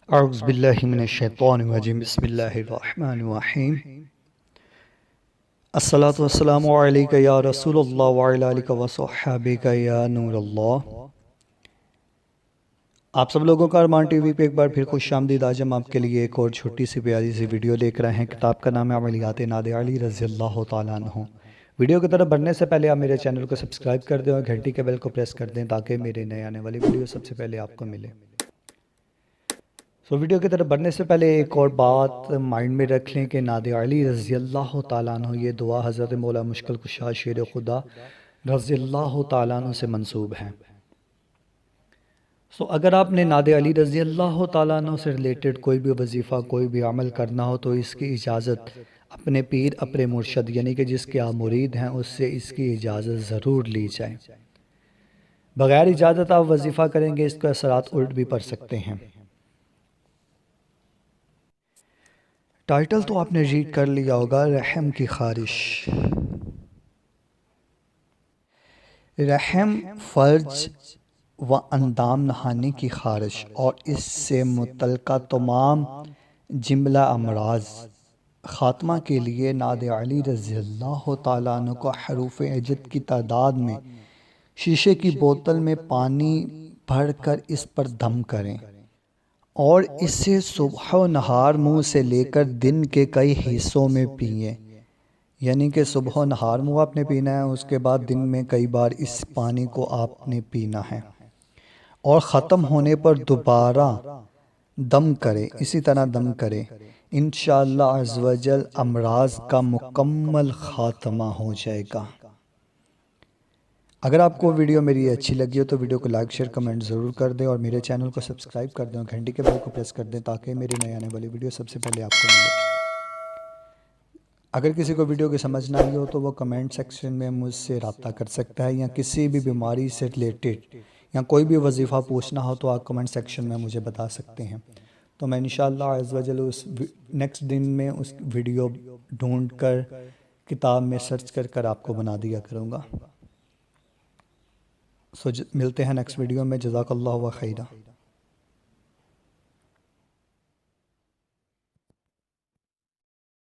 اعوذ باللہ من الشیطان الرجیم بسم اللہ الرحمن الرحیم الصلاۃ والسلام علیک یا رسول اللہ وعلی آلک وصحبہ یا نور اللہ۔ آپ سب لوگوں کا ارمان ٹی وی پہ ایک بار پھر خوش آمدید۔ آج ہم آپ کے لیے ایک اور چھوٹی سی پیاری سی ویڈیو لے کر آئے ہیں۔ کتاب کا نام ہے عملیات نادر علی رضی اللہ تعالیٰ عنہ۔ ویڈیو کی طرف بڑھنے سے پہلے آپ میرے چینل کو سبسکرائب کر دیں اور گھنٹی کے بیل کو پریس کر دیں تاکہ میرے نئے آنے والی ویڈیو سب سے پہلے آپ کو ملے۔ ویڈیو کی طرف بڑھنے سے پہلے ایک اور بات مائنڈ میں رکھ لیں کہ نادر علی رضی اللہ تعالیٰ عنہ یہ دعا حضرت مولا مشکل کشا شیر خدا رضی اللہ تعالیٰ عنہ سے منسوب ہے۔ اگر آپ نے نادر علی رضی اللہ تعالیٰ عنہ سے ریلیٹڈ کوئی بھی وظیفہ کوئی بھی عمل کرنا ہو تو اس کی اجازت اپنے پیر اپنے مرشد یعنی کہ جس کے آپ مرید ہیں اس سے اس کی اجازت ضرور لی جائے۔ بغیر اجازت آپ وظیفہ کریں گے اس کے اثرات الٹ بھی پڑ سکتے ہیں۔ ٹائٹل تو آپ نے ریڈ کر لیا ہوگا، رحم کی خارش۔ رحم، فرج و اندام نہانی کی خارش اور اس سے متعلقہ تمام جملہ امراض خاتمہ کے لیے نادر علی رضی اللہ تعالیٰ عنہ کو حروف عجد کی تعداد میں شیشے کی بوتل میں پانی بھر کر اس پر دم کریں اور اسے صبح و نہار منہ سے لے کر دن کے کئی حصوں میں پئیں، یعنی کہ صبح و نہار منہ آپ نے پینا ہے، اس کے بعد دن میں کئی بار اس پانی کو آپ نے پینا ہے اور ختم ہونے پر دوبارہ دم کرے، اسی طرح دم کرے۔ انشاءاللہ عز و جل امراض کا مکمل خاتمہ ہو جائے گا۔ اگر آپ کو ویڈیو میری اچھی لگی ہو تو ویڈیو کو لائک شیئر کمنٹ ضرور کر دیں اور میرے چینل کو سبسکرائب کر دیں اور گھنٹی کے بیل کو پریس کر دیں تاکہ میری نئے آنے والی ویڈیو سب سے پہلے آپ کو ملے۔ اگر کسی کو ویڈیو کی سمجھ نہ آئی ہو تو وہ کمنٹ سیکشن میں مجھ سے رابطہ کر سکتا ہے، یا کسی بھی بیماری سے ریلیٹڈ یا کوئی بھی وظیفہ پوچھنا ہو تو آپ کمنٹ سیکشن میں مجھے بتا سکتے ہیں، تو میں انشاءاللہ عز و جل اس نیکسٹ دن میں اس ویڈیو ڈھونڈ کر کتاب میں سرچ کر کر آپ کو بنا دیا کروں گا۔ ملتے ہیں نیکسٹ ویڈیو میں۔ جزاک اللہ و خیرہ۔